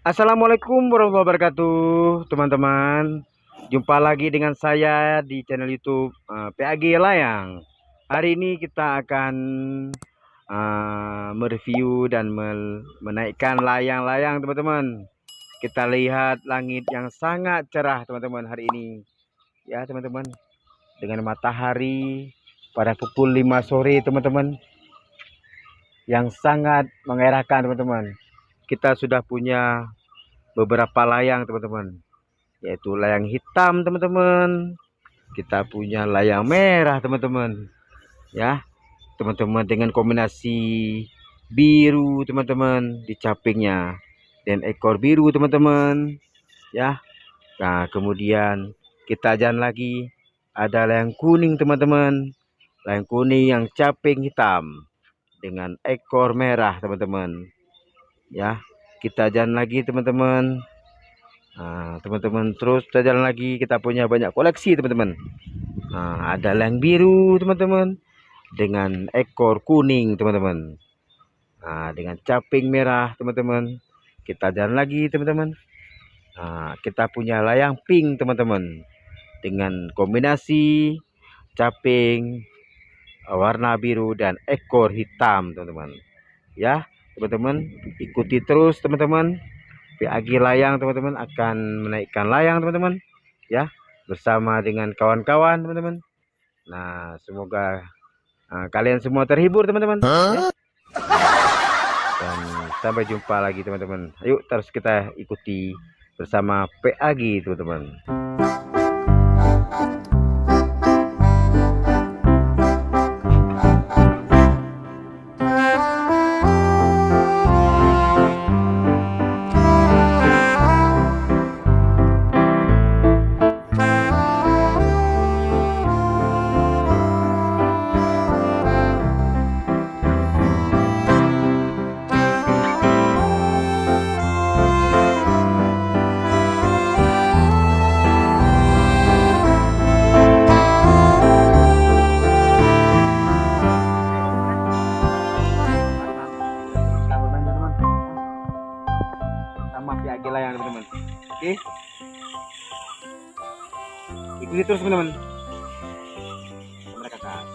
Assalamualaikum warahmatullahi wabarakatuh, teman-teman. Jumpa lagi dengan saya di channel YouTube PAG Layang. Hari ini kita akan mereview dan menaikkan layang-layang, teman-teman. Kita lihat langit yang sangat cerah, teman-teman, hari ini. Ya, teman-teman. Dengan matahari pada pukul 5 sore, teman-teman. Yang sangat menggairahkan, teman-teman. Kita sudah punya beberapa layang, teman-teman, yaitu layang hitam, teman-teman. Kita punya layang merah, teman-teman, ya, teman-teman, dengan kombinasi biru, teman-teman, di capingnya dan ekor biru, teman-teman, ya. Nah, kemudian kita jalan lagi, ada layang kuning, teman-teman, layang kuning yang caping hitam dengan ekor merah, teman-teman, ya. Kita jalan lagi, teman-teman. Nah, teman-teman, terus kita jalan lagi, kita punya banyak koleksi, teman-teman. Nah, ada layang biru, teman-teman, dengan ekor kuning, teman-teman. Nah, dengan caping merah, teman-teman. Kita jalan lagi, teman-teman. Nah, kita punya layang pink, teman-teman, dengan kombinasi caping warna biru dan ekor hitam, teman-teman. Ya, teman-teman, ikuti terus, teman-teman. PAG Layang, teman-teman, akan menaikkan layang, teman-teman, ya, bersama dengan kawan-kawan, teman-teman. Nah, semoga kalian semua terhibur, teman-teman, ya. Dan sampai jumpa lagi, teman-teman. Ayo terus kita ikuti bersama PAG, teman-teman. Sama PAG Layang, teman-teman. Oke, ikuti terus, teman-teman. Kamera kakak.